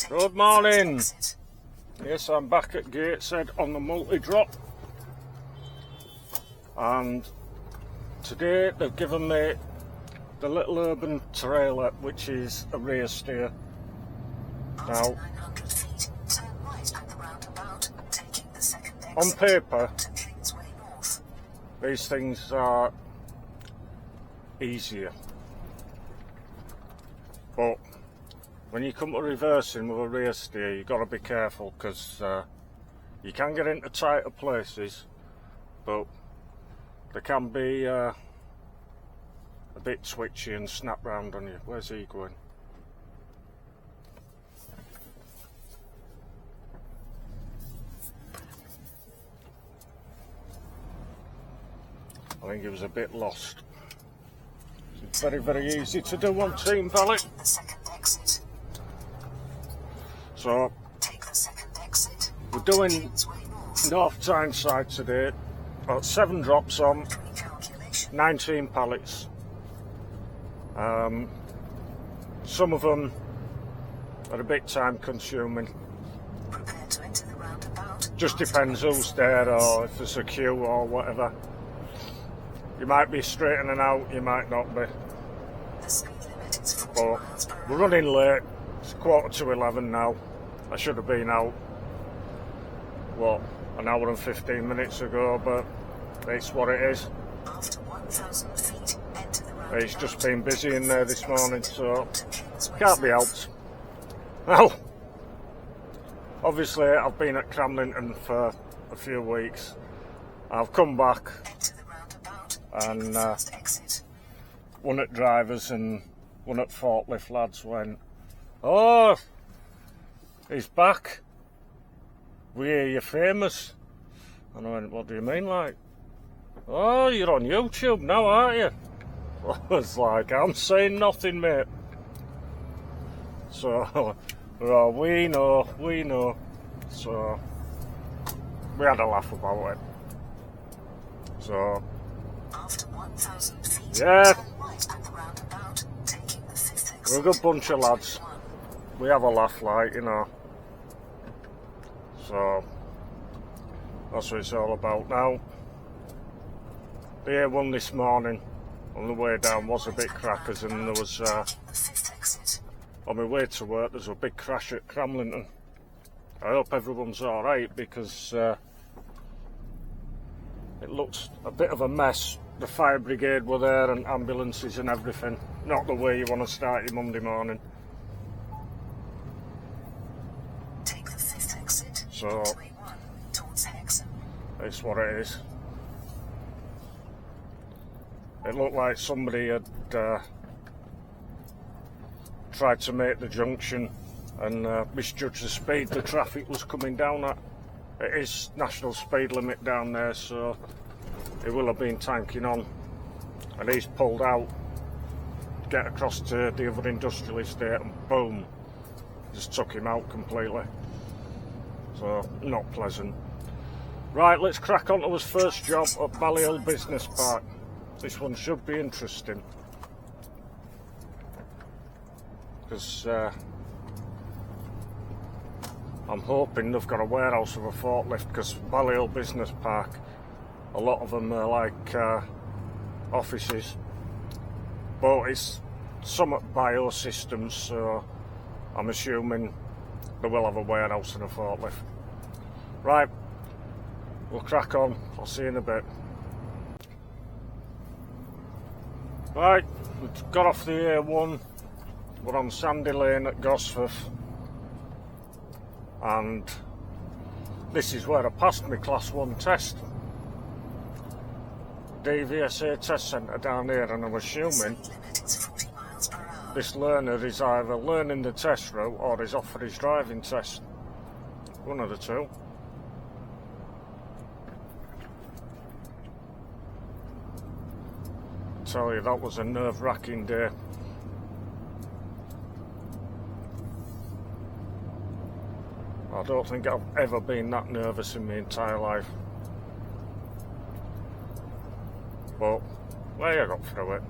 Good morning. Yes, I'm back at Gateshead on the multi-drop, and today they've given me the little urban trailer, which is a rear steer. Now, on paper, these things are easier, but when you come to reversing with a rear steer, you've got to be careful, because you can get into tighter places, but they can be a bit twitchy and snap round on you. Where's he going? I think he was a bit lost. It's very, very easy to do on Team Valley. So, we're doing North Tyneside today. About 7 drops on, 19 pallets. Some of them are a bit time consuming. Just depends who's there, or if there's a queue or whatever. You might be straight in and out, you might not be. But we're running late. It's 11:15 now. I should have been out, what, an hour and 15 minutes ago, but it's what it is. It's just been busy in there this morning, so can't be helped. Now, obviously I've been at Cramlington for a few weeks. I've come back, and one at drivers and one at forklift lads went, "Oh, he's back. We hear you're famous." And I went, "What do you mean, like?" "Oh, you're on YouTube now, aren't you?" I was like, "I'm saying nothing, mate." So, oh, we know. So, we had a laugh about it. So, yeah, we're a good bunch of lads. We have a laugh, like, you know. So, that's what it's all about. Now, the A1 this morning on the way down was a bit crackers, and there was, on my way to work, there's a big crash at Cramlington. I hope everyone's alright, because it looks a bit of a mess. The fire brigade were there and ambulances and everything. Not the way you want to start your Monday morning. So, it's what it is. It looked like somebody had tried to make the junction and misjudged the speed the traffic was coming down at. It is national speed limit down there, so it will have been tanking on, and he's pulled out to get across to the other industrial estate, and boom, just took him out completely. So, not pleasant. Right, let's crack on to his first job at Ballyhill Business Park. This one should be interesting, because I'm hoping they've got a warehouse with a forklift, because Ballyhill Business Park, a lot of them are like offices, but it's somewhat biosystems, so I'm assuming they will have a warehouse and a forklift. Right, we'll crack on. I'll see you in a bit. Right, we've got off the A1. We're on Sandy Lane at Gosforth, and this is where I passed my Class 1 test. DVSA test centre down here, and I'm assuming this learner is either learning the test route or is off for his driving test. One of the two. I tell you, that was a nerve-wracking day. I don't think I've ever been that nervous in my entire life. But, well, I got through it.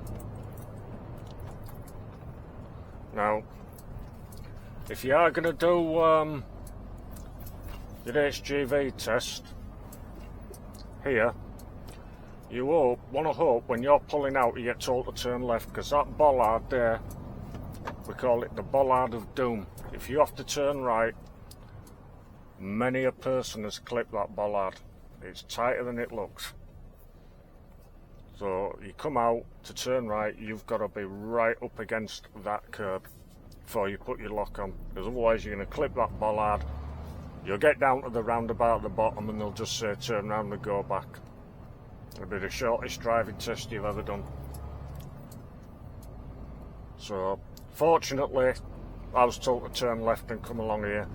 Now, if you are going to do your HGV test here, you want to hope when you're pulling out you get told to turn left, because that bollard there, we call it the bollard of doom. If you have to turn right, many a person has clipped that bollard. It's tighter than it looks. So you come out to turn right, you've got to be right up against that curb before you put your lock on, because otherwise you're going to clip that bollard. You'll get down to the roundabout at the bottom and they'll just say turn round and go back. It'll be the shortest driving test you've ever done. So fortunately I was told to turn left and come along here,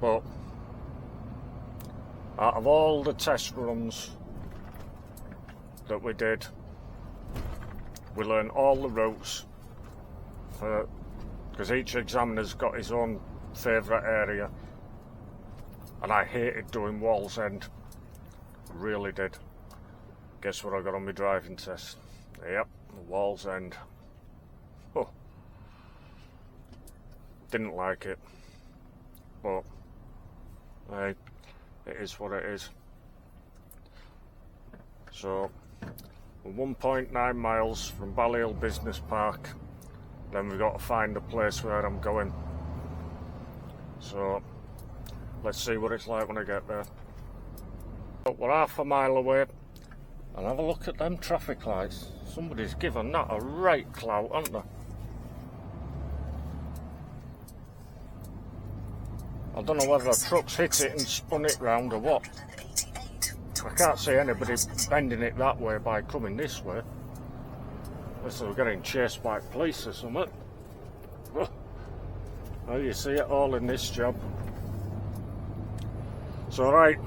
but out of all the test runs that we did, we learned all the routes, because each examiner's got his own favourite area, and I hated doing Wall's End, really did. Guess what I got on my driving test? Yep, Wall's End. Oh, didn't like it, but hey, it is what it is. So we're 1.9 miles from Ballyhill Business Park, then we've got to find the place where I'm going. So let's see what it's like when I get there. But we're half a mile away, and have a look at them traffic lights. Somebody's given that a right clout, haven't they? I don't know whether a truck's hit it and spun it round or what. I can't see anybody bending it that way by coming this way. Unless they were getting chased by police or something. Well, you see it all in this job. So right,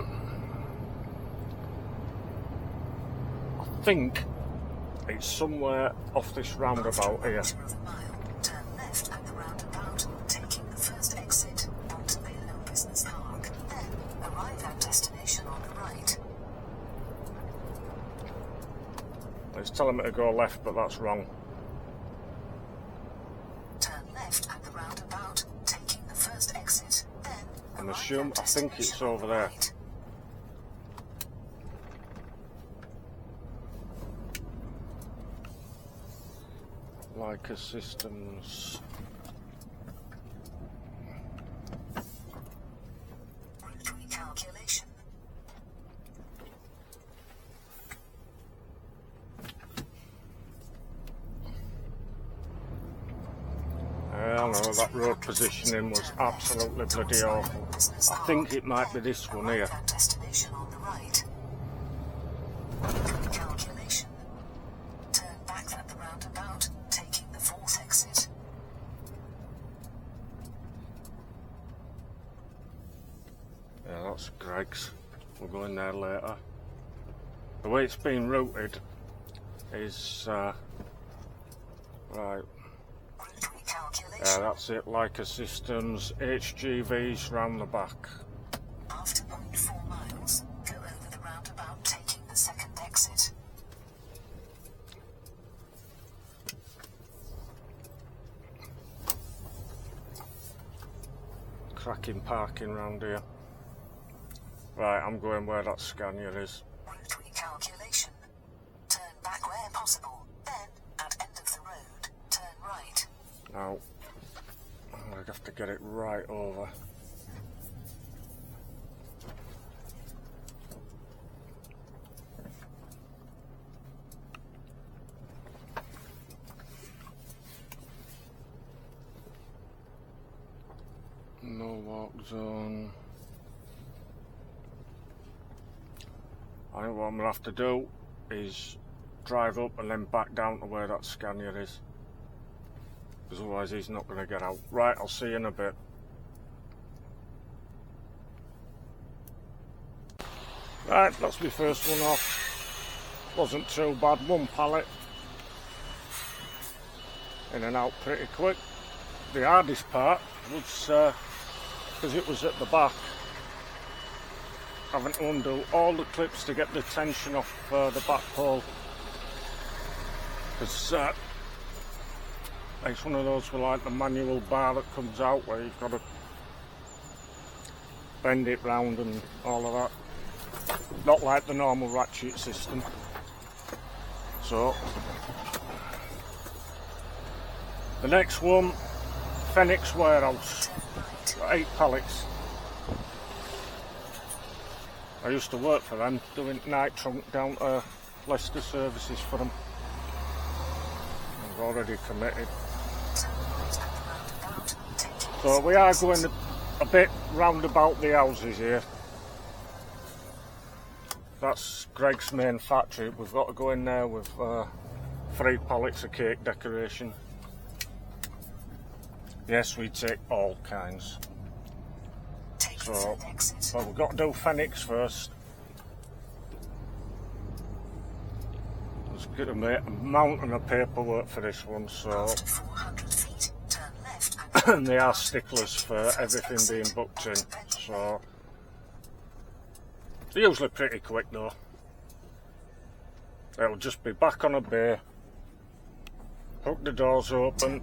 I think it's somewhere off this roundabout here. Turn left at the roundabout, taking the first exit onto Midday Business Park. Then arrive at destination on the right. It's telling me to go left, but that's wrong. Turn left at the roundabout, taking the first exit. Then I think it's over there. Right. Leica Systems. Route recalculation. I know that road positioning was absolutely bloody awful. I think it might be this one here. Destination on the right. Recalculation. Turn back at the roundabout, taking the fourth exit. Yeah, that's Greg's. We'll go in there later. The way it's been routed is right. Yeah, that's it. Leica Systems, HGVs round the back. After 0.4 miles, go over the roundabout, taking the second exit. Cracking parking round here. Right, I'm going where that Scania is. Route recalculation. Turn back where possible. Then, at end of the road, turn right. Now, I'm going to have to get it right over. No walk zone. I think what I'm going to have to do is drive up and then back down to where that Scania is, because otherwise he's not going to get out. Right, I'll see you in a bit. Right, that's my first one off. Wasn't too bad, one pallet. In and out pretty quick. The hardest part was, because it was at the back, having to undo all the clips to get the tension off the back pole. Because It's one of those with like the manual bar that comes out where you've got to bend it round and all of that. Not like the normal ratchet system. So the next one, Phenix warehouse, 8 pallets. I used to work for them, doing night trunk down to Leicester services for them. I've already committed. So we are going a bit round about the houses here. That's Greg's main factory. We've got to go in there with 3 pallets of cake decoration. Yes, we take all kinds. So, well, we've got to do Phenix first. There's going to be a mountain of paperwork for this one, so and they are sticklers for everything being booked in, so they're usually pretty quick though. They'll just be back on a bay, hook the doors open,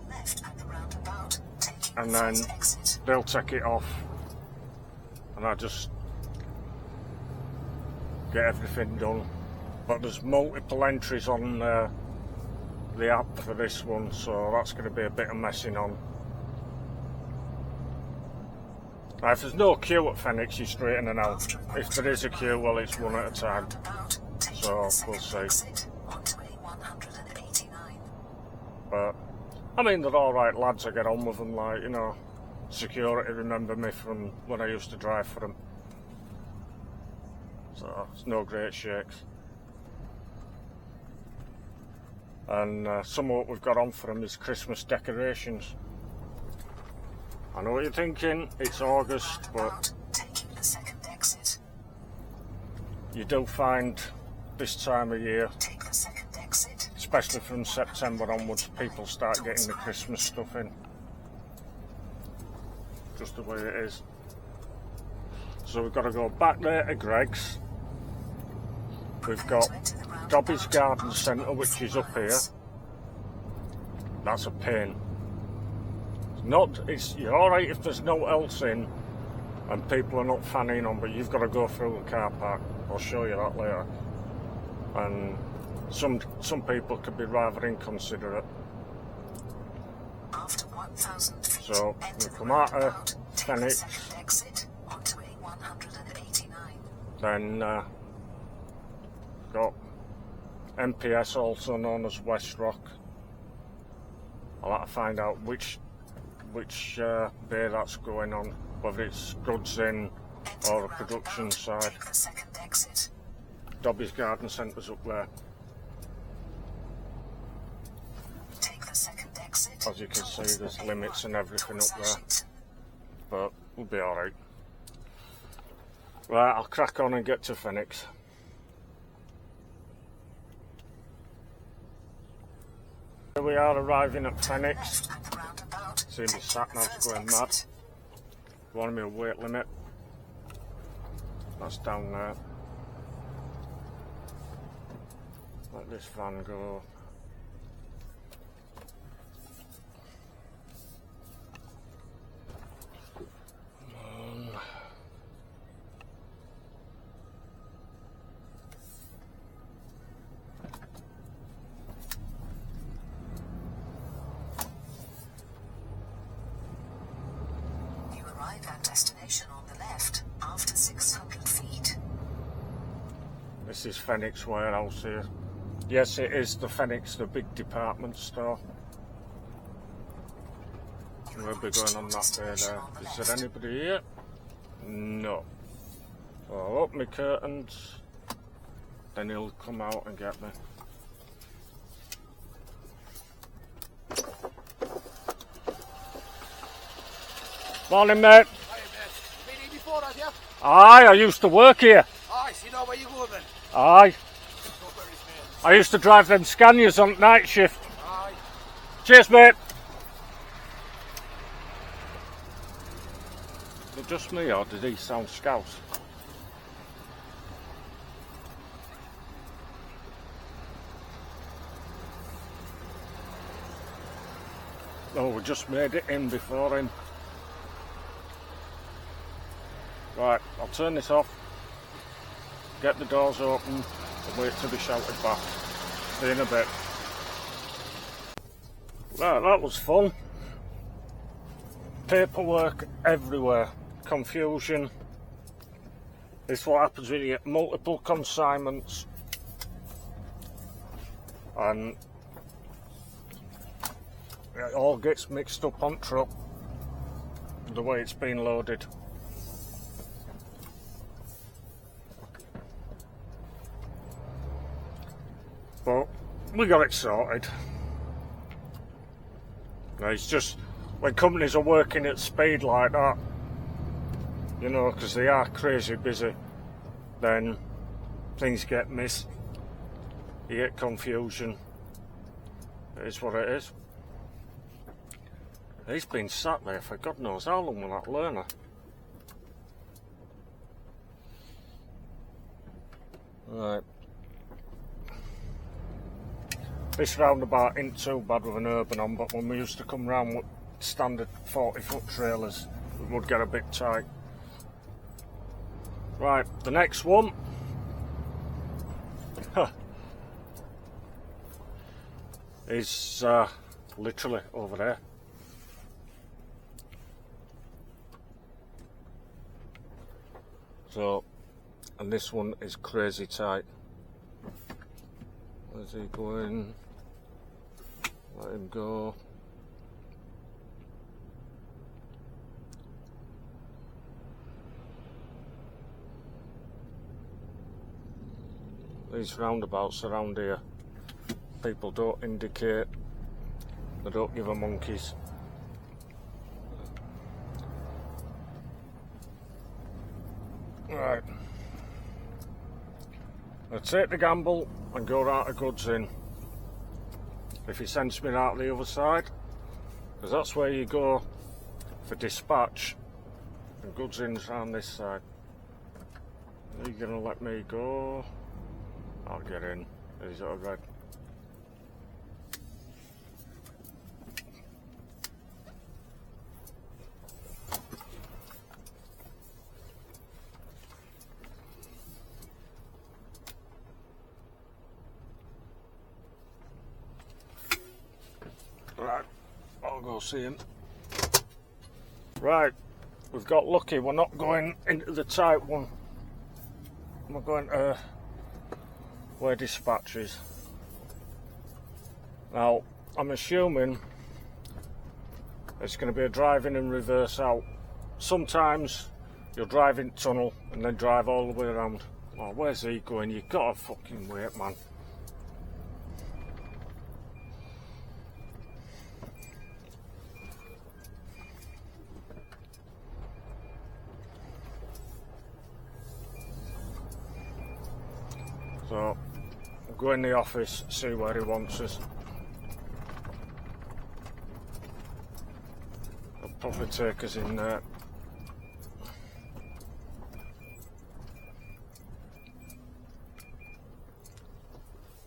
and then they'll take it off, and I just get everything done. But there's multiple entries on the app for this one, so that's going to be a bit of messing on. Now, if there's no queue at Phenix, you straighten it out. If there is a queue, well, it's one at a time. So we'll see. But I mean, they're all right lads. I get on with them, like, you know, security remember me from when I used to drive for them. So it's no great shakes. And some of what we've got on for them is Christmas decorations. I know what you're thinking, it's August, but you do find this time of year, especially from September onwards, people start getting the Christmas stuff in. Just the way it is. So we've got to go back there to Greg's. We've got Dobby's Garden Centre, which is up here. That's a pain. You're alright if there's no else in and people are not fanning on, but you've got to go through the car park. I'll show you that later. And some people can be rather inconsiderate. After 1,000 feet, so we come out of Phenix, then got MPS, also known as West Rock. I'll have to find out which bay that's going on, whether it's goods in or a production side. Dobby's Garden Centre's up there. As you can see, there's limits and everything up there, but we'll be alright. Right, I'll crack on and get to Phenix. Here we are arriving at Phenix. See my sat-nav's going mad. Warning me a weight limit. That's down there. Let this van go. At destination on the left after 600 feet. This is Phenix warehouse here. Yes, it is the Phenix, the big department store. We'll be going on that way there. Is there anybody here? No. So I'll open my curtains, then he'll come out and get me. Morning, mate. Hiya, mate. Been here before, have you? Aye, I used to work here. Aye, so you know where you go then? Aye. No worries, mate. I used to drive them Scanias on night shift. Aye. Cheers, mate. Is it just me, or did he sound scouse? just made it in before him. Right, I'll turn this off, get the doors open, and wait to be shouted back. See you in a bit. Right, that was fun. Paperwork everywhere, confusion. This is what happens when you get multiple consignments and it all gets mixed up on truck the way it's been loaded. But we got it sorted. Now, it's just when companies are working at speed like that, you know, because they are crazy busy, then things get missed. You get confusion. It is what it is. He's been sat there for God knows how long with that learner. Right. This roundabout ain't too bad with an urban on, but when we used to come round with standard 40-foot trailers, it would get a bit tight. Right, the next one. Is literally over there. So, and this one is crazy tight. Where's he going? Let him go. These roundabouts around here, people don't indicate, they don't give a monkeys. Right, I'll take the gamble and go right the goods in. If he sends me out the other side, because that's where you go for dispatch, and goods in's around this side. Are you gonna let me go? I'll get in. Is it alright? Right, I'll go see him. Right, we've got lucky. We're not going into the tight one. We're going to where dispatch is. Now, I'm assuming it's going to be a driving and reverse out. Sometimes you'll drive in tunnel and then drive all the way around. Oh, where's he going? You gotta fucking wait, man. So, we'll go in the office, see where he wants us. He'll probably take us in there.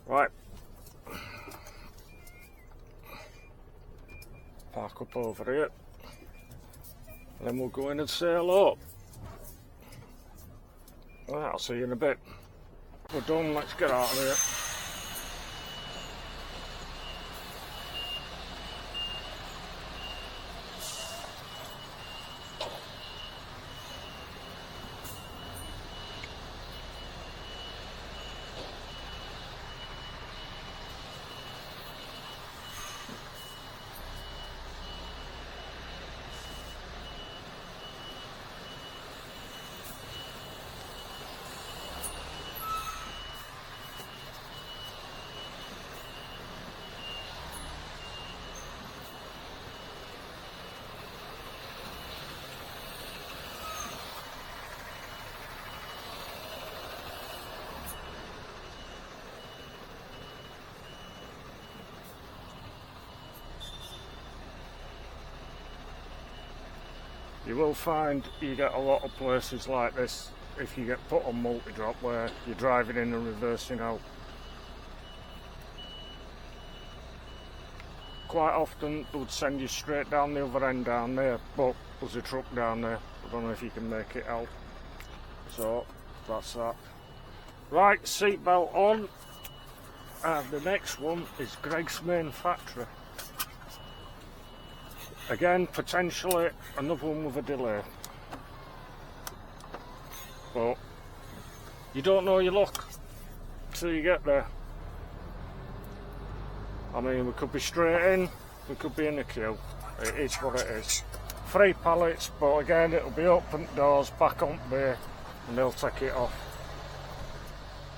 Right. Park up over here. And then we'll go in and say hello. Right, I'll see you in a bit. We're done, let's get out of here. You will find you get a lot of places like this if you get put on multi-drop where you're driving in and reversing out. quite often they would send you straight down the other end down there, but there's a truck down there. I don't know if you can make it out. So that's that. Right, seatbelt on. And the next one is Greg's main factory. Again, potentially another one with a delay. But you don't know your luck till you get there. I mean, we could be straight in, we could be in a queue. It is what it is. 3 pallets, but again, it'll be open doors, back on bay, and they'll take it off.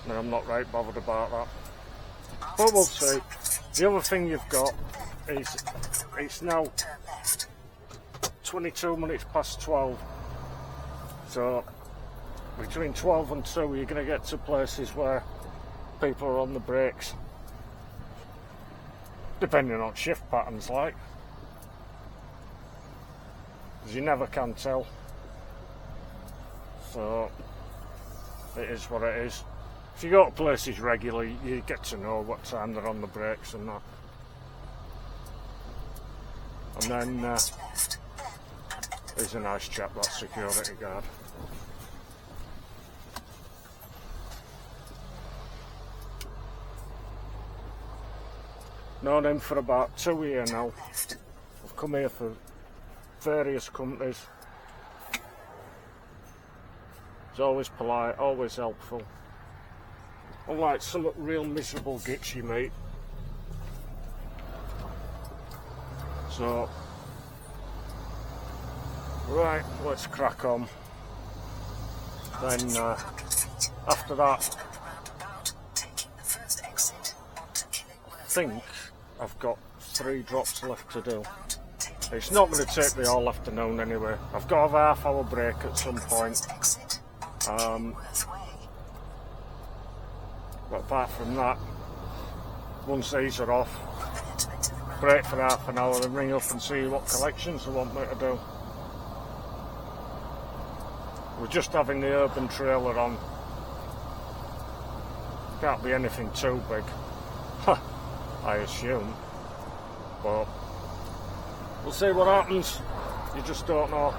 And I'm not right bothered about that. But we'll see. The other thing you've got is it's now 22 minutes past 12. So between 12 and 2 you're going to get to places where people are on the brakes. Depending on shift patterns, like. Because you never can tell. So it is what it is. If you go to places regularly, you get to know what time they're on the brakes and that. And then he's a nice chap, that security guard. Known him for about 2 years now. I've come here for various companies. He's always polite, always helpful. Unlike some real miserable gits you meet. So, right, let's crack on. Then after that, I think I've got 3 drops left to do. It's not going to take the whole afternoon anyway. I've got to have a half-hour break at some point. But apart from that, once these are off, break for half an hour and ring up and see what collections they want me to do. We're just having the urban trailer on. Can't be anything too big, I assume. But we'll see what happens. You just don't know.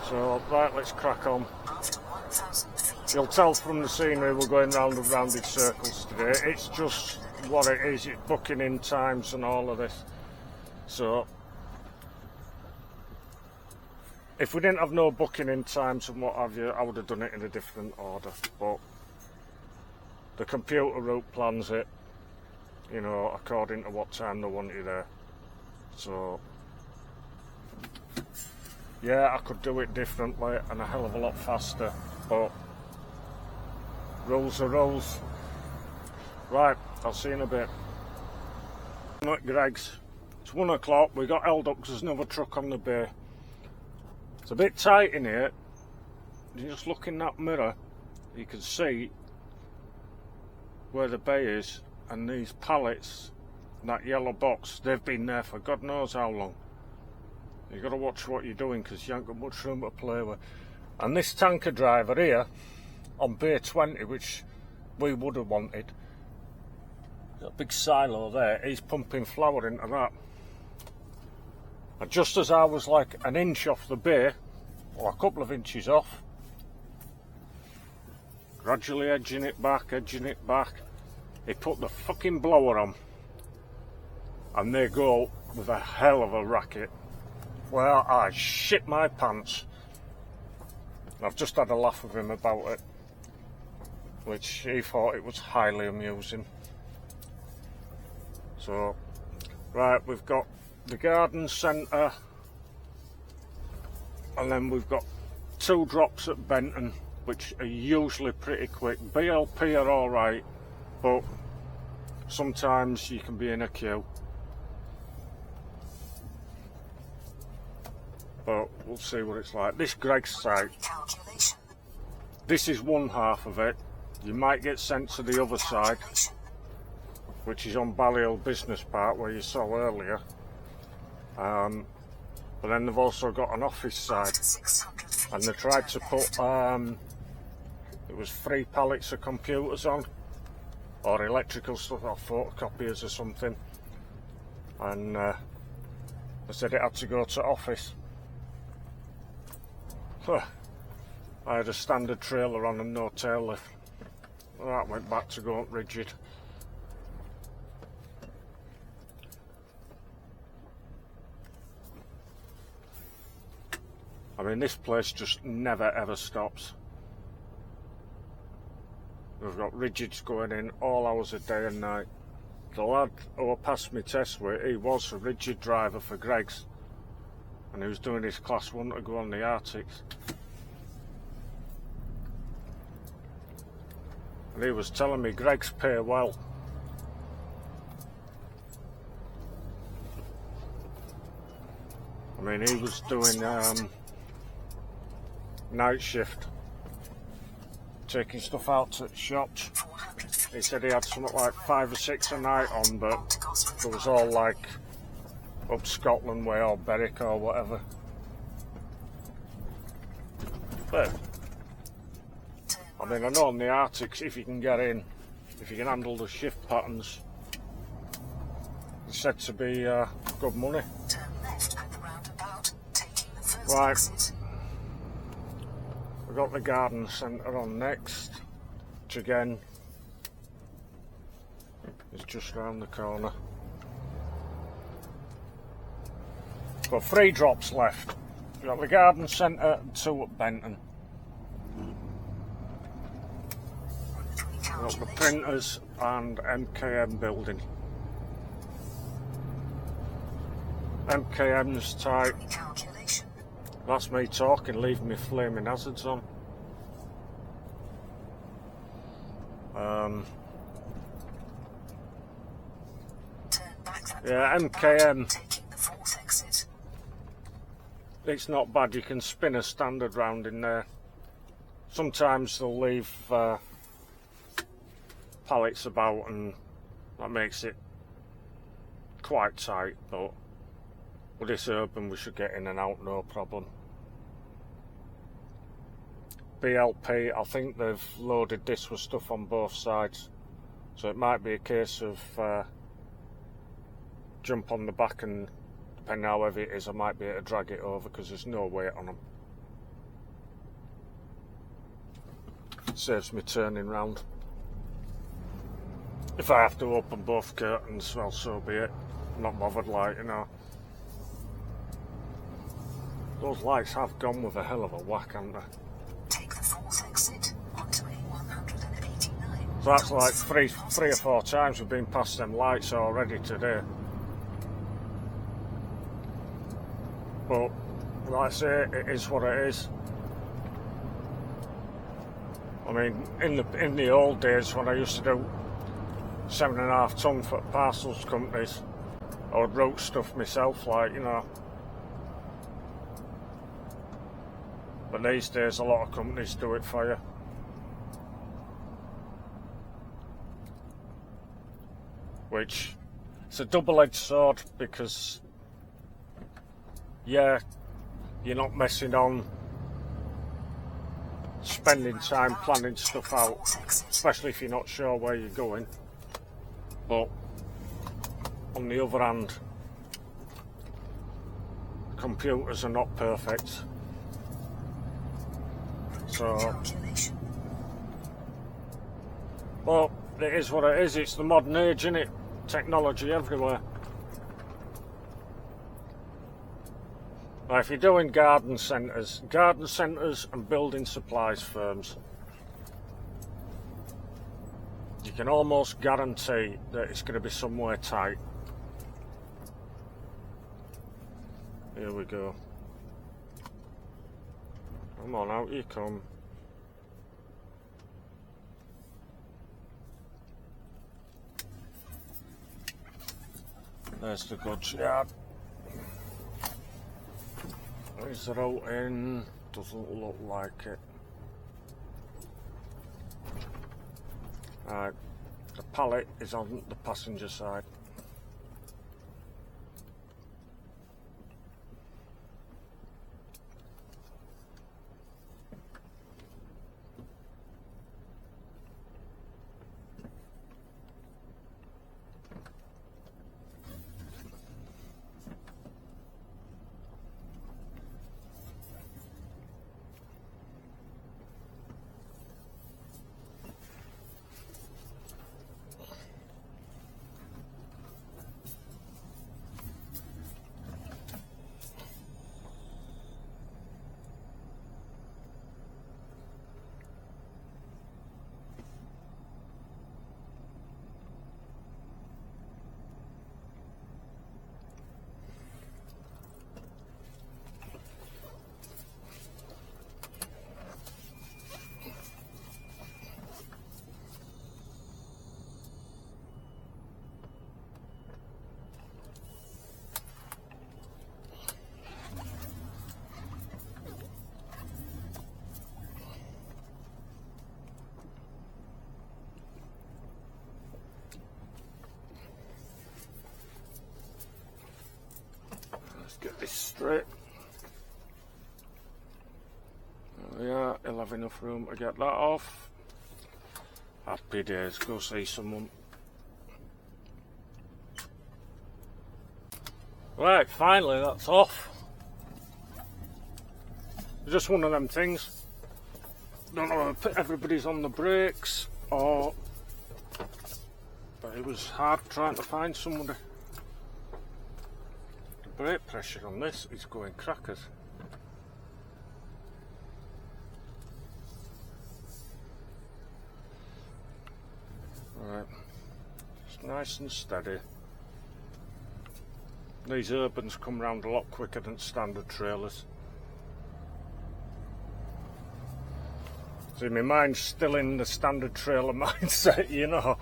So, right, let's crack on. You'll tell from the scenery we're going round and round in circles today. It's just what it is. It's booking in times and all of this. So, if we didn't have no booking in times and what have you, I would have done it in a different order. But the computer route plans it, you know, according to what time they want you there. So, yeah, I could do it differently and a hell of a lot faster, but rules are rules. Right, I'll see you in a bit. I'm at Greg's. It's 1 o'clock. We got held up because there's another truck on the bay. It's a bit tight in here. You just look in that mirror, you can see where the bay is, and these pallets, that yellow box, they've been there for God knows how long. You've got to watch what you're doing because you haven't got much room to play with. And this tanker driver here on bay 20, which we would have wanted, got a big silo there, he's pumping flour into that. And just as I was like an inch off the bay, or a couple of inches off, gradually edging it back, he put the fucking blower on. And they go with a hell of a racket. Well, I shit my pants. I've just had a laugh with him about it, which he thought it was highly amusing. So, right, we've got the garden centre, and then we've got 2 drops at Benton, which are usually pretty quick. BLP are alright, but sometimes you can be in a queue. But we'll see what it's like. This Greg's site, this is one half of it. You might get sent to the other side, which is on Balliol Business Park, where you saw earlier. But then they've also got an office side, and they tried to put it was 3 pallets of computers on, or electrical stuff, or photocopiers or something, and I said it had to go to office. I had a standard trailer on and no tail lift. That went back to going rigid. I mean, this place just never ever stops. We've got rigids going in all hours of day and night. The lad who passed me test with, he was a rigid driver for Greg's, and he was doing his class 1 to go on the Arctics. And he was telling me Greg's pay well. I mean, he was doing night shift, taking stuff out to shops. He said he had something like 5 or 6 a night on, but it was all like up Scotland way or Berwick or whatever. But I mean, I know on the Arctics, if you can get in, if you can handle the shift patterns, it's said to be good money. Turn left at the roundabout, taking the first Right. exit. We've got the garden centre on next, which again is just round the corner. Got 3 drops left. We've got the garden centre and 2 at Benton. We've got the printers and MKM building. MKM's tight. Calculation. That's me talking, leaving me flaming hazards on. Turn back at the Yeah, roundabout, MKM. taking the 4th exit. It's not bad, you can spin a standard round in there. Sometimes they'll leave pallets about and that makes it quite tight, but with this urban we should get in and out no problem. BLP, I think they've loaded this with stuff on both sides, so it might be a case of jump on the back and depending how heavy it is I might be able to drag it over because there's no weight on them. Saves me turning round. If I have to open both curtains, well, so be it. I'm not bothered, like, you know. Those lights have gone with a hell of a whack, haven't they? Take the 4th exit onto A189. So that's like three or four times we've been past them lights already today. But, like I say, it is what it is. I mean, in the old days when I used to do 7.5 ton for parcels companies, I would route stuff myself, like, you know. But these days a lot of companies do it for you. Which, it's a double-edged sword because, yeah, you're not messing on spending time planning stuff out, especially if you're not sure where you're going. But on the other hand, computers are not perfect. So, well, it is what it is. It's the modern age, isn't it? Technology everywhere. Now, if you're doing garden centres and building supplies firms, you can almost guarantee that it's going to be somewhere tight. Here we go. Come on, out you come. There's the goods yard. Is the route in? Doesn't look like it. Right, the pallet is on the passenger side. get this straight. Yeah, he'll have enough room to get that off. Happy days, go see someone. Right, finally that's off. Just one of them things. Don't know if everybody's on the brakes or... But it was hard trying to find somebody. The brake pressure on this is going crackers. Right, it's nice and steady. These urbans come round a lot quicker than standard trailers. See, my mind's still in the standard trailer mindset, you know.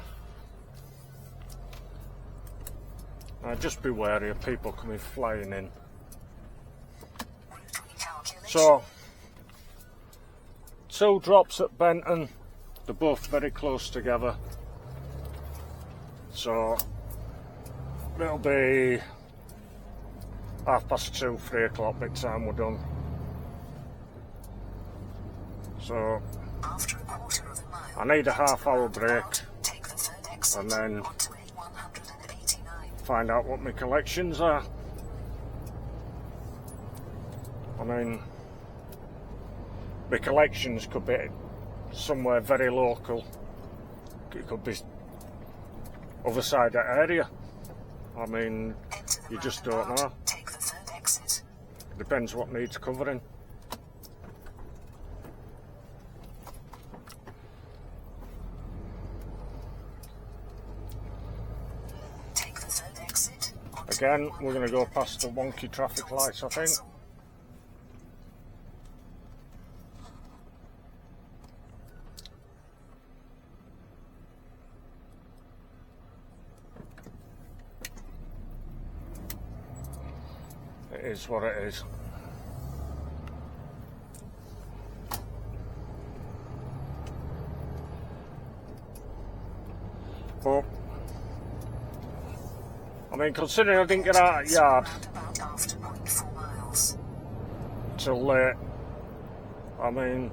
Just be wary of people coming flying in. So, 2 drops at Benton, they're both very close together. So, it'll be 2:30, 3 o'clock by the time we're done. So, After a quarter of a mile, I need a half-hour break take the third exit and then onto A189. find out what my collections are. I mean, my collections could be somewhere very local. It could be other side of the area. I mean, Enter the you just don't roundabout, know. take the third exit. Depends what needs covering. Take the third exit onto Again, we're going to go past the wonky traffic lights, I think. It is what it is. But, I mean, considering I didn't get out of the yard roundabout after 0.4 miles. till late, I mean,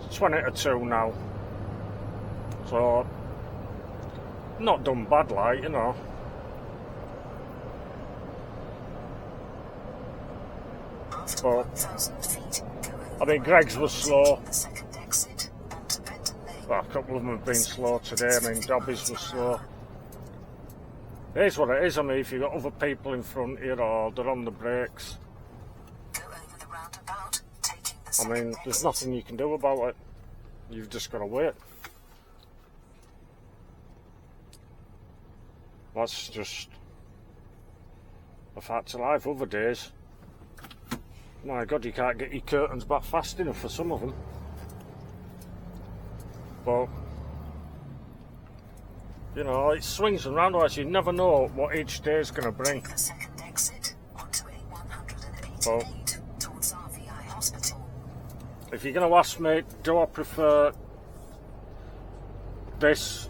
it's 20 to 2 now. So, not done bad like, you know. After But, 1,000 feet, go over I mean, the Greg's was slow. roundabout, the second exit onto Benton Lane. Well, a couple of them have been slow today. I mean, Dobby's was slow. It is what it is. I mean, if you've got other people in front of you or they're on the brakes, Go over the roundabout, taking the I second mean, there's exit. nothing you can do about it. You've just got to wait. That's just a fact of life. Other days, my God, you can't get your curtains back fast enough for some of them. But, you know, it swings and roundabouts. You never know what each day is going to bring. Take the second exit onto A188 towards RVI Hospital. If you're going to ask me, do I prefer this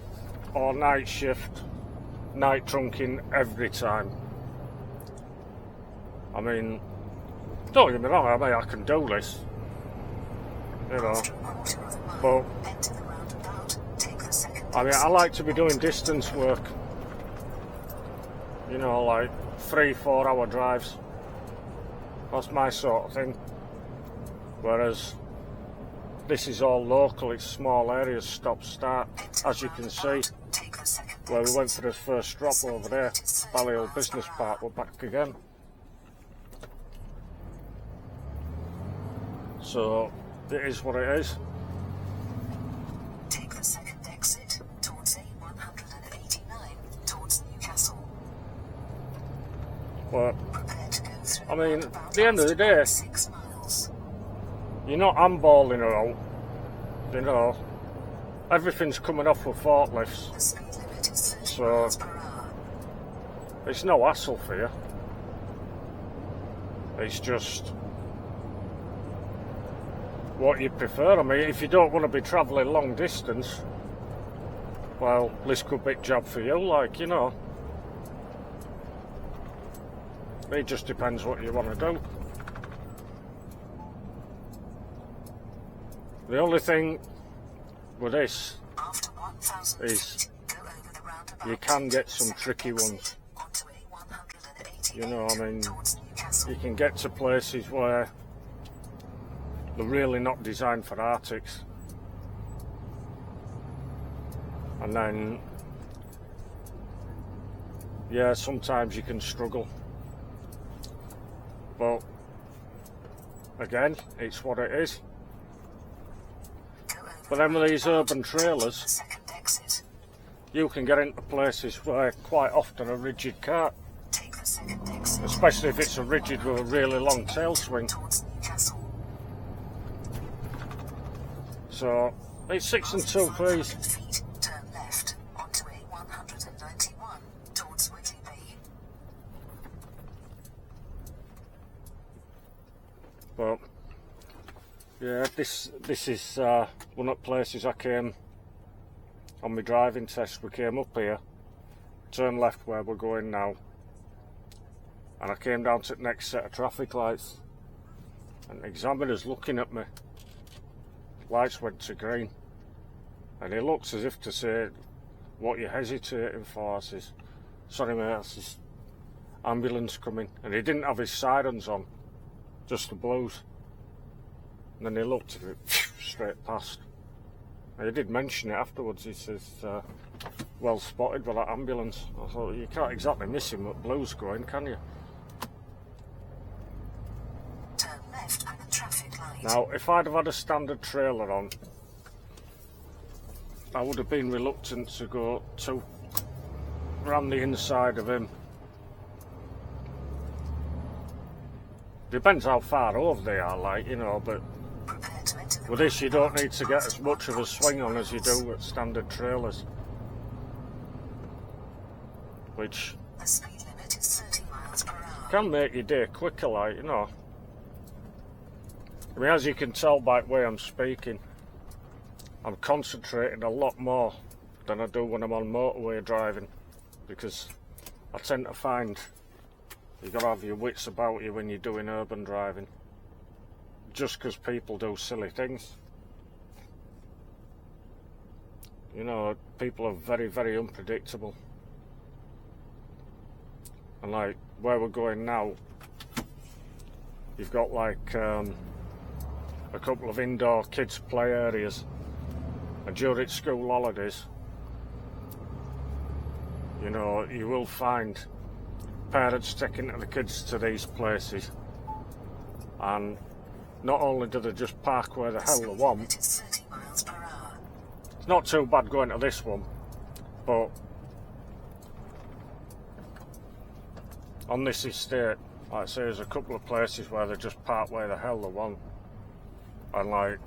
or night shift, night trunking every time? I mean, don't get me wrong, I mean, I can do this, you know, After a quarter of a mile, but enter the roundabout, take the second I mean, I exit. like to be doing distance work, you know, like 3-4 hour drives. That's my sort of thing. Whereas this is all local, it's small areas, stop start, Enter as the you can see. roundabout, take the second Where we exit. went for the first drop over there, Balliol Business Park, we're back again. So, it is what it is. Take the second exit towards A189 towards Newcastle. But, Prepare to go through I mean, roundabout at the end of the after day, 6 miles. you're not handballing her out, you know. Everything's coming off with forklifts. The speed limit is 30 So- miles per hour. It's no hassle for you. It's just what you prefer. I mean, if you don't want to be travelling long distance, well, this could be a job for you, like, you know. It just depends what you want to do. The only thing with this After 1,000 is feet, go over the roundabout. you can get Take the some second tricky exit ones. onto A188 You know, I mean, towards Newcastle. you can get to places where they're really not designed for Arctics. And then, yeah, sometimes you can struggle. But, again, it's what it is. Go over But then with these roundabout, urban take trailers, the second exit. you can get into places where quite often a rigid cart, Take the second exit. especially if it's a rigid with a really long tail swing. Towards Newcastle. So, it's 6 and 2 After please. 500 feet, turn left onto A191 towards Whitley Bay. But yeah, this is one of the places I came on my driving test. We came up here, turned left where we're going now, and I came down to the next set of traffic lights, and the examiner's looking at me. Lights went to green, and he looks as if to say, "What you hesitating for?" I says, "Sorry mate," I says, "ambulance coming," and he didn't have his sirens on, just the blues. And then he looked at it straight past. And he did mention it afterwards. He says, "Well spotted with that ambulance." I thought, you can't exactly miss him with blues going, can you? Turn left at the traffic light. Now, if I'd have had a standard trailer on, I would have been reluctant to go too around the inside of him. Depends how far over they are, like, you know, but Prepare to enter the with this you don't roundabout need to get past as much of a 100 swing on as you do miles. with standard trailers. Which The speed limit is 30 miles per hour. can make your day quicker, like, you know. I mean, as you can tell by the way I'm speaking, I'm concentrating a lot more than I do when I'm on motorway driving, because I tend to find you've got to have your wits about you when you're doing urban driving, just because people do silly things. You know, people are very, very unpredictable. And like where we're going now, you've got like a couple of indoor kids play areas, and during school holidays, you know, you will find parents taking the kids to these places, and not only do they just park where the hell they Speed want. limit is 30 miles per hour. It's not too bad going to this one, but on this estate, like I say, there's a couple of places where they just park where the hell they want, and like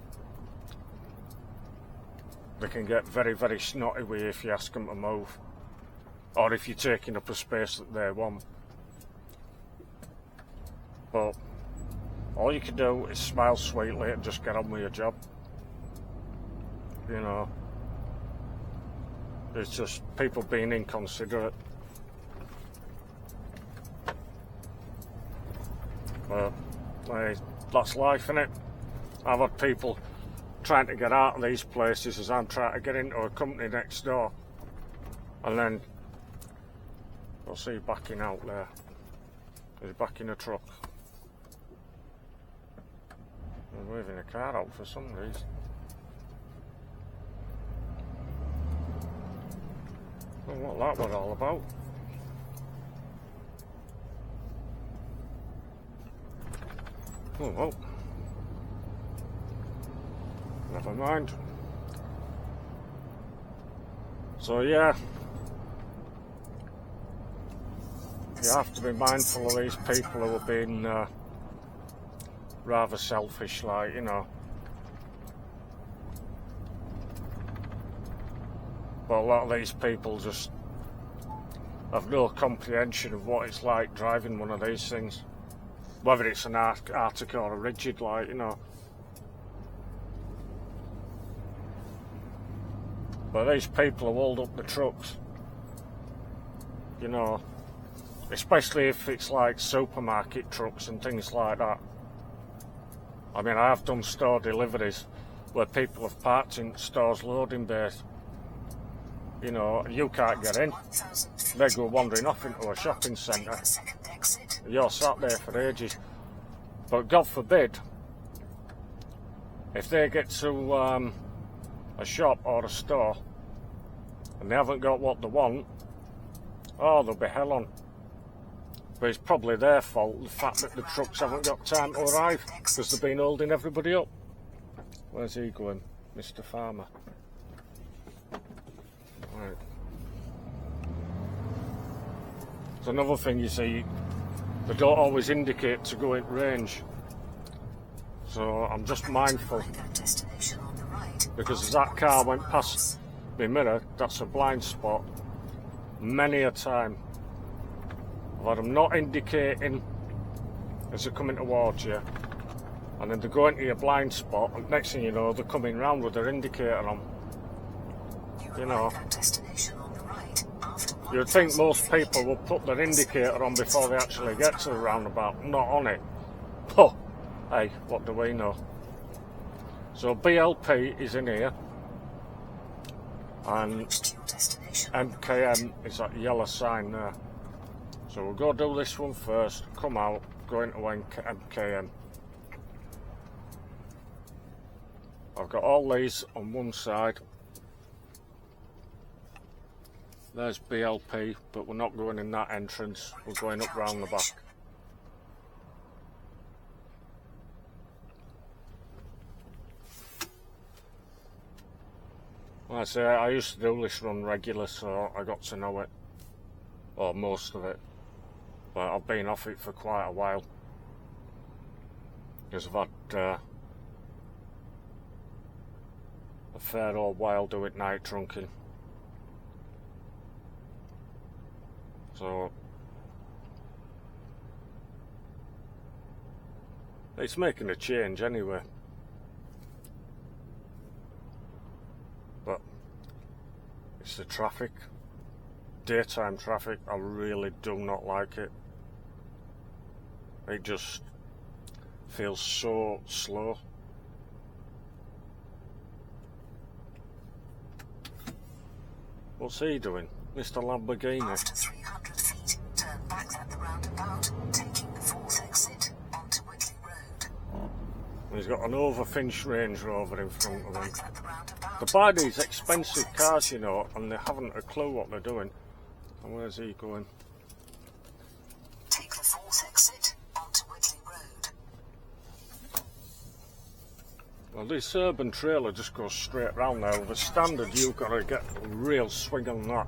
they can get very, very snotty with you if you ask them to move, or if you're taking up a space that they want. But all you can do is smile sweetly and just get on with your job. You know, it's just people being inconsiderate. But hey, that's life, innit? I've had people trying to get out of these places as I'm trying to get into a company next door, and then I'll see backing out there. He's backing a truck. He's moving a car out for some reason. I don't know what that was all about. Oh well. Never mind. So yeah, you have to be mindful of these people who are being rather selfish, like, you know. But a lot of these people just have no comprehension of what it's like driving one of these things, whether it's an Arctic or a rigid, like, you know. But these people who hold up the trucks, you know, especially if it's like supermarket trucks and things like that. I mean, I have done store deliveries where people have parked in stores loading bays. You know, you can't get in. They go wandering off into a shopping centre. You're sat there for ages. But God forbid, if they get to a shop or a store and they haven't got what they want, oh, there'll be hell on. But it's probably their fault, the fact that the trucks haven't got time to arrive because they've been holding everybody up. Where's he going, Mr. Farmer? Right. It's another thing, you see, they don't always indicate to go in range. So I'm just mindful, because as that car went past my mirror, that's a blind spot, many a time. I've had them not indicating as they're coming towards you, and then they go into your blind spot, and next thing you know, they're coming round with their indicator on. You know, you'd think most people will put their indicator on before they actually get to the roundabout, not on it. Oh, hey, what do we know? So BLP is in here, and MKM is that yellow sign there. So we'll go do this one first, come out, go into MKM. I've got all these on one side. There's BLP, but we're not going in that entrance, we're going up round the back. Like I say, I used to do this run regular, so I got to know it, or most of it, but I've been off it for quite a while, because I've had a fair old while doing night trunking. So it's making a change anyway. But it's the traffic. Daytime traffic, I really do not like it. It just feels so slow. What's he doing? Mr. Lamborghini. After 300 feet, turn back at the roundabout, taking the fourth exit onto Whitley Road. He's got an over-Finch Range Rover in front of him. They buy these expensive cars, you know, and they haven't a clue what they're doing. And where's he going? Take the fourth exit onto Whitley Road. Well, this urban trailer just goes straight round there. With a standard, you've got to get a real swing on that.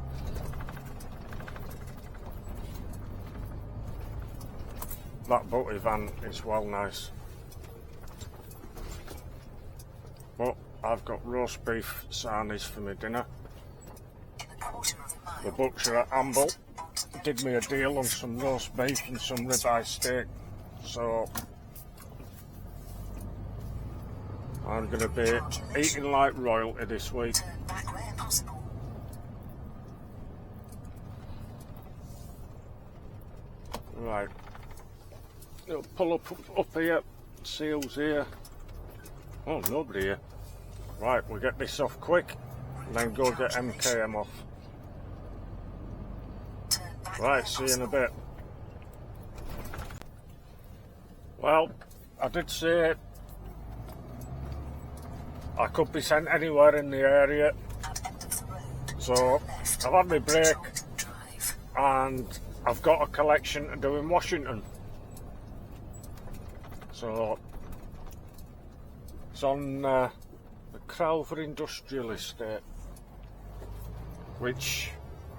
That butty van is well nice. But I've got roast beef sarnies for my dinner. The butcher at Amble did me a deal on some roast beef and some ribeye steak. So I'm going to be eating like royalty this week. Right. It'll pull up here, see who's here. Oh, nobody here. Right, we'll get this off quick and then go get MKM off. Right, see you in a bit. Well, I did say I could be sent anywhere in the area, so I've had my break and I've got a collection to do in Washington. So it's on the Crowther Industrial Estate, which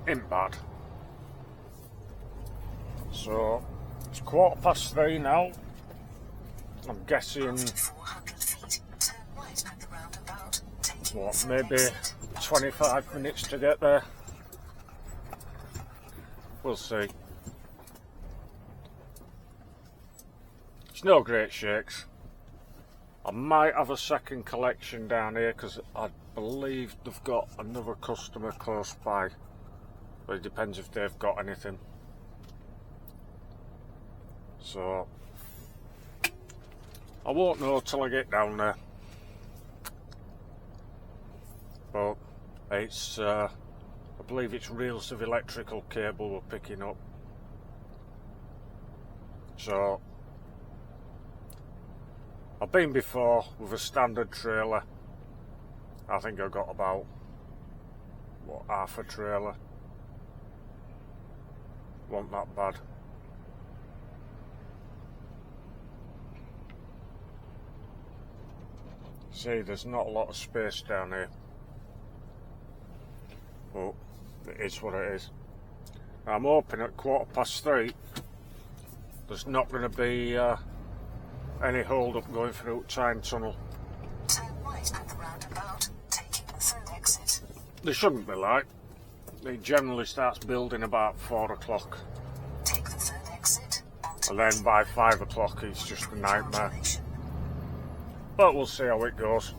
ain't bad. So it's 3:15 now. I'm guessing what, maybe 25 minutes to get there. We'll see. It's no great shakes. I might have a second collection down here because I believe they've got another customer close by, but it depends if they've got anything. So I won't know till I get down there. But it's, I believe it's reels of electrical cable we're picking up. So I've been before with a standard trailer. I think I got about, what, half a trailer. Wasn't that bad. See, there's not a lot of space down here. But it is what it is. I'm hoping at 3:15 there's not going to be any hold up going through Tyne Tunnel. Turn right at the roundabout, taking the third exit. There shouldn't be, like. It generally starts building about 4 o'clock. Take the third exit. And then by 5 o'clock it's just a nightmare. But we'll see how it goes.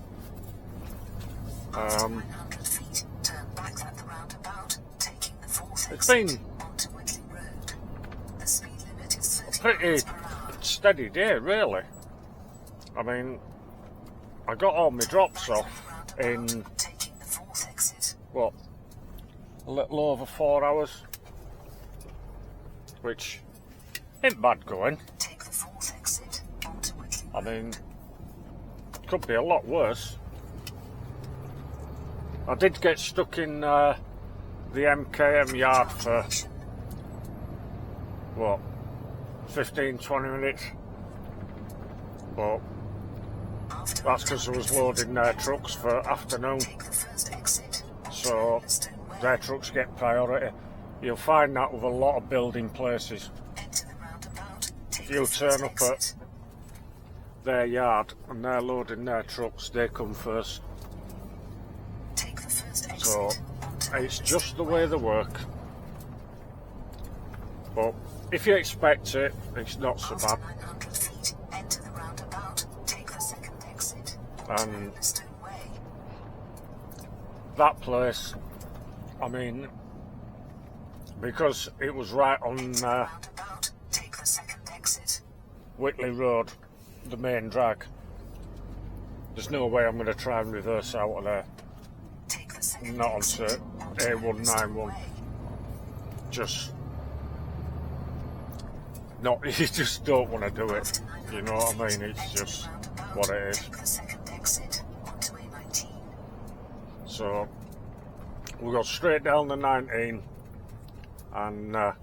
900 feet, turn back at the roundabout, taking the fourth It's exit been onto Whitley Road. The speed limit is 30 pretty miles per hour. steady day, really. I mean, I got all my drops off in, Taking the fourth exit. what, a little over 4 hours, which ain't bad going. Take the fourth exit onto Whitley I mean, could be a lot worse. I did get stuck in the MKM yard for, what, 15-20 minutes, but After that's because I was loading their trucks for afternoon, take the first exit. so their trucks get priority. You'll find that with a lot of building places. Enter the roundabout. Take If you the turn first up exit. at their yard and they're loading their trucks, they come first. Take the first exit. So onto it's Midday just the way they work. But if you expect it, it's not so After bad. 900 feet, enter the roundabout. Take the second exit. And Midday Way. that place, I mean, because it was right on Roundabout. Take the second exit. Whitley Road, the main drag, there's no way I'm going to try and reverse out of there. Take the second Not exit. onto A191. Just not. You just don't want to do it. You know what I mean? It's just what it is. Take the second exit onto A19. So we'll go straight down the 19 and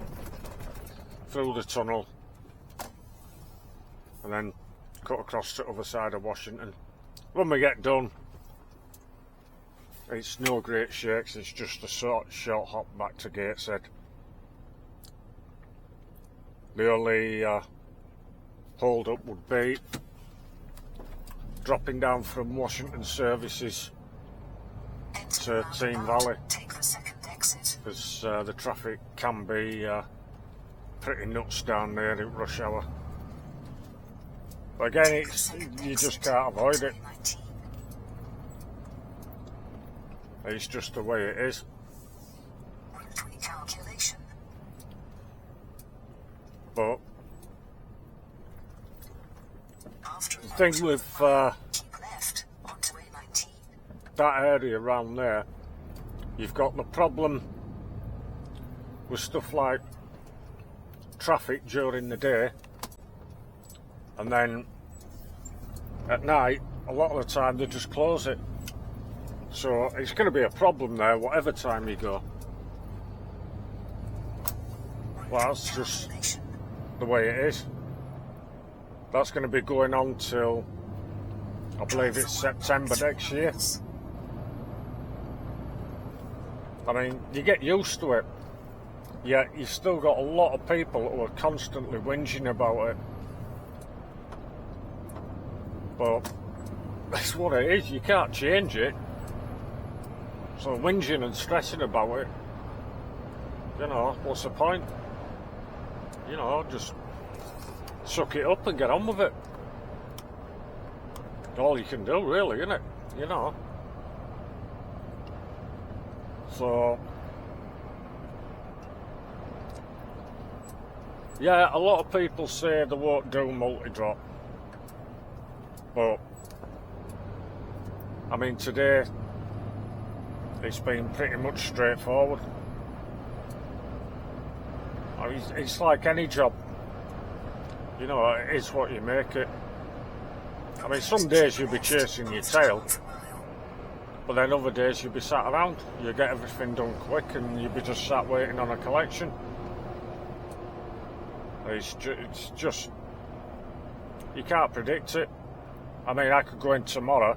through the tunnel, and then cut across to the other side of Washington. When we get done, it's no great shakes. It's just a short hop back to Gateshead. The only hold up would be dropping down from Washington services to Team Valley, Take the second exit. because the traffic can be pretty nuts down there in rush hour. But again, it's, you just can't avoid it. A19. It's just the way it is. Route recalculation. But After the thing with keep left onto A19. that area around there, you've got the problem with stuff like traffic during the day, and then at night a lot of the time they just close it, so it's going to be a problem there whatever time you go. Well, that's just Calculation. the way it is. That's going to be going on till, I believe it's September next year. I mean, you get used to it, yet you've still got a lot of people who are constantly whinging about it. But that's what it is, you can't change it. So whinging and stressing about it, you know, what's the point? You know, just suck it up and get on with it. All you can do, really, isn't it? You know. So Yeah, a lot of people say they won't do multi-drop, but I mean today it's been pretty much straightforward. I mean, it's like any job, you know, it's what you make it. I mean, some days you'll be chasing your tail, but then other days you'll be sat around, you get everything done quick and you'll be just sat waiting on a collection. It's just, you can't predict it. I mean, I could go in tomorrow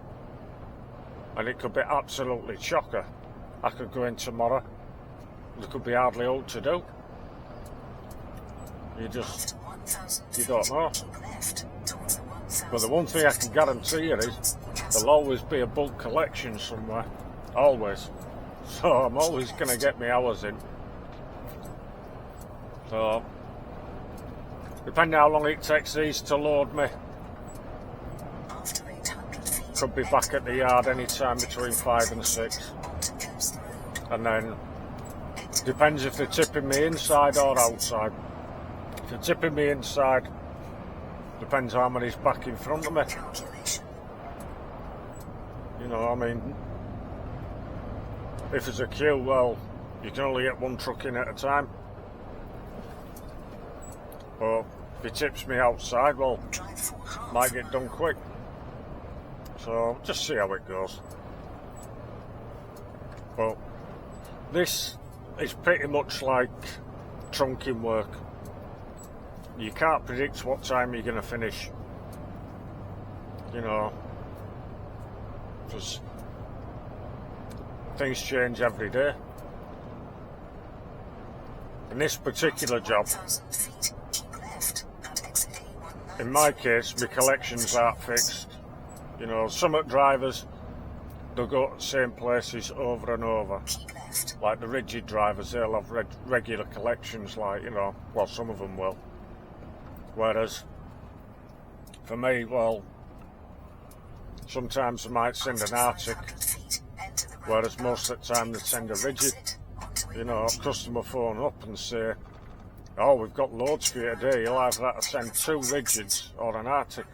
and it could be absolutely chocker. I could go in tomorrow, there could be hardly all to do. You don't know. But the one thing I can guarantee you is there'll always be a bulk collection somewhere. Always. So I'm always going to get my hours in. So, depending how long it takes these to load me, could be back at the yard any time between 5 and 6. And then, depends if they're tipping me inside or outside. If they're tipping me inside, depends how many's back in front of me. You know, I mean, if there's a queue, well, you can only get one truck in at a time. But if he tips me outside, well, might get done quick. So, just see how it goes. But this is pretty much like trunking work. You can't predict what time you're going to finish. You know, because things change every day. In this particular job, in my case, my collections aren't fixed. You know, some drivers, they'll go to the same places over and over. Like the rigid drivers, they'll have regular collections, like, you know, well, some of them will. Whereas, for me, well, sometimes they might send an Arctic, whereas most of the time they send a rigid. You know, customer phone up and say, oh, we've got loads for you today, you'll either have to send 2 rigids or an Arctic.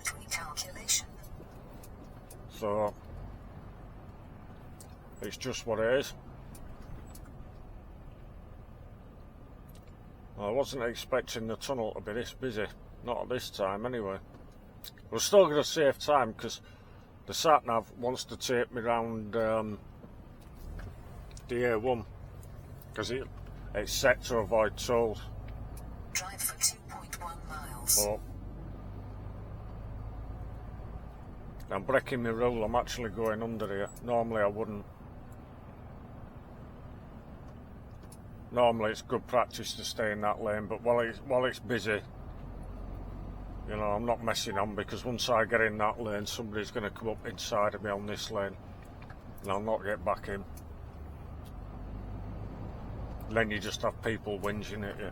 So, it's just what it is. I wasn't expecting the tunnel to be this busy, not at this time anyway. We're still going to save time because the sat-nav wants to take me round the A1 because it's set to avoid tolls. Drive for 2.1 miles. But I'm breaking my rule, I'm actually going under here. Normally I wouldn't. Normally it's good practice to stay in that lane, but while it's busy, you know, I'm not messing on, because once I get in that lane, somebody's going to come up inside of me on this lane, and I'll not get back in. Then you just have people whinging at you.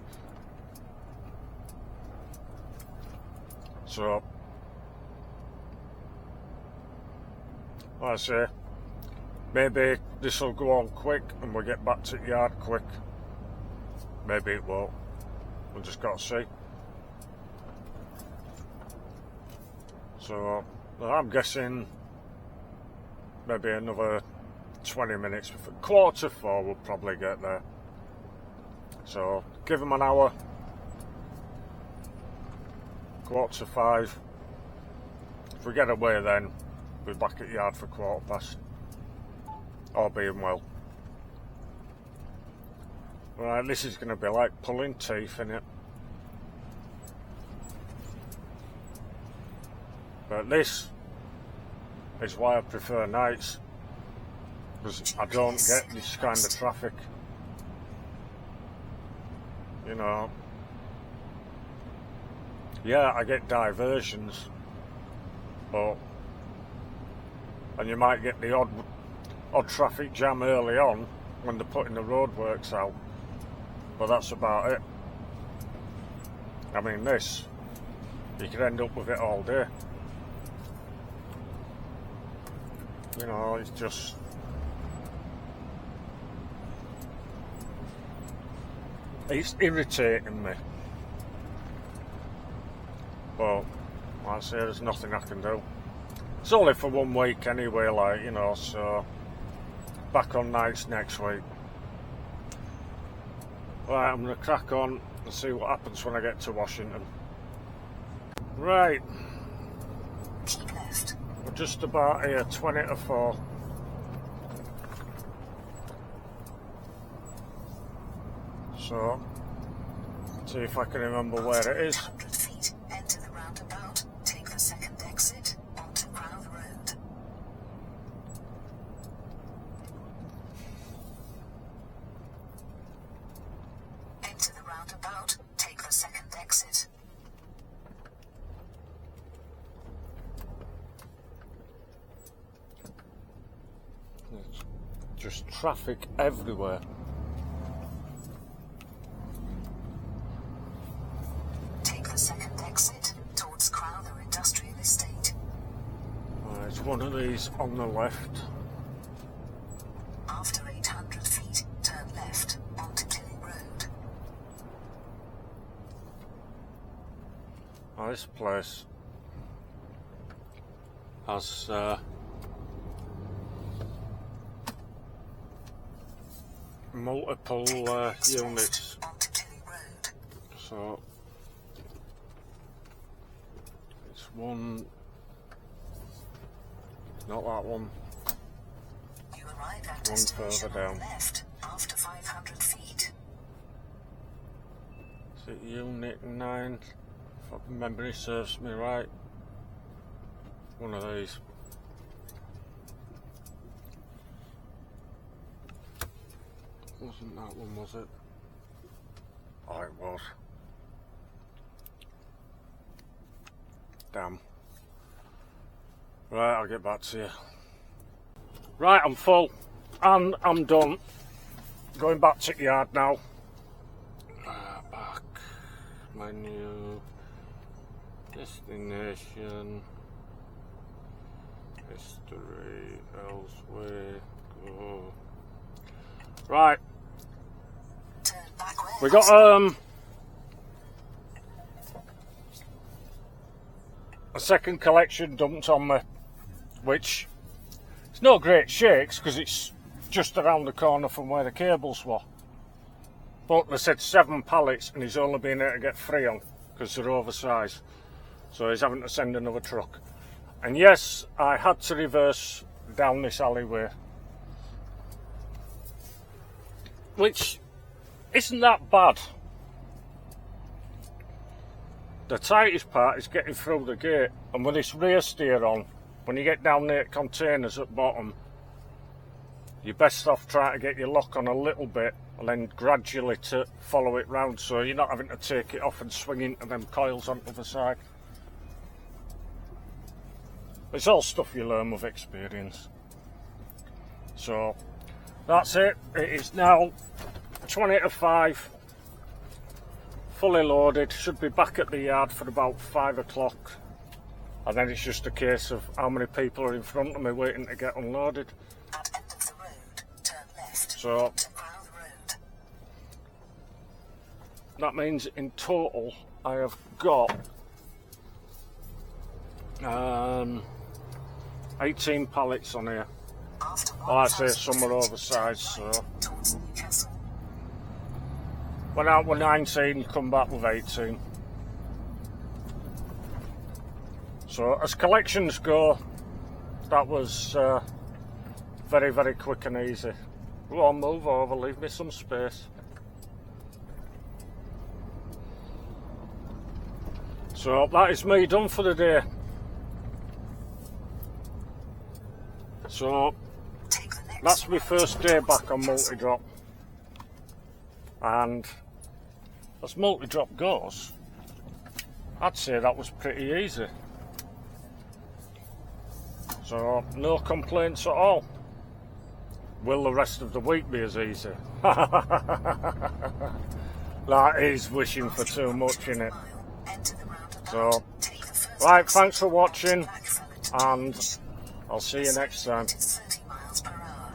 So, like I say, maybe this will go on quick and we'll get back to the yard quick. Maybe it won't. We'll just got to see. So, I'm guessing maybe another 20 minutes. 3:45 we'll probably get there. So, give them an hour. 4:45. If we get away then, we'll be back at the yard for 1:15. All being well. Right, this is going to be like pulling teeth, innit? But this is why I prefer nights, because I don't get this kind of traffic. You know, yeah, I get diversions, but, and you might get the odd traffic jam early on when they're putting the roadworks out, but that's about it. I mean, this, you could end up with it all day. You know, it's just, it's irritating me. But like I say, there's nothing I can do. It's only for 1 week anyway, like, you know, so back on nights next week. Right, I'm going to crack on and see what happens when I get to Washington. Right, Keep left. we're just about here, 20 to 4. So, see if I can remember where it is. 800 feet, enter the roundabout, take the second exit onto Crowther Road. Enter the roundabout, take the second exit. There's just traffic everywhere. Take the second exit towards Crowther Industrial Estate. There's one of these on the left. After 800 feet, turn left onto Killing Road. Oh, this place has multiple units, Onto Killing Road. so it's one, not that one, You arrive at one destination further on down. the left after 500 feet. Is it Unit 9? If memory serves me right. One of these. Wasn't that one, was it? Oh, it was. Damn. Right, I'll get back to you. Right, I'm full. And I'm done. Going back to the yard now. Back. Menu. Destination. History. Elsewhere. Go. Right. Turn back where We got a second collection dumped on me, which it's no great shakes because it's just around the corner from where the cables were. But they said 7 pallets and he's only been able to get 3 on because they're oversized. So he's having to send another truck. And yes, I had to reverse down this alleyway, which isn't that bad. The tightest part is getting through the gate, and with this rear steer on, when you get down near containers at bottom, you're best off trying to get your lock on a little bit and then gradually to follow it round so you're not having to take it off and swing into them coils on the other side. It's all stuff you learn with experience. So that's it. It is now 20 to 5. Fully loaded, should be back at the yard for about 5 o'clock, and then it's just a case of how many people are in front of me waiting to get unloaded. at end of the road, turn left So to Crowther Road. that means in total I have got 18 pallets on here. After Oh, I say 1,000 some are feet, oversized, turn right so towards Newcastle. went out with 19, come back with 18. So as collections go, that was very, very quick and easy. Go on, move over, leave me some space. So that is me done for the day. So Take the next that's my right first day towards back on Newcastle. multidrop. And as multidrop goes, I'd say that was pretty easy. So no complaints at all. Will the rest of the week be as easy? That is wishing for too much, innit? Enter the roundabout. So, Take the first right, exit thanks for watching, onto Blackfellow and I'll see you next time. to 30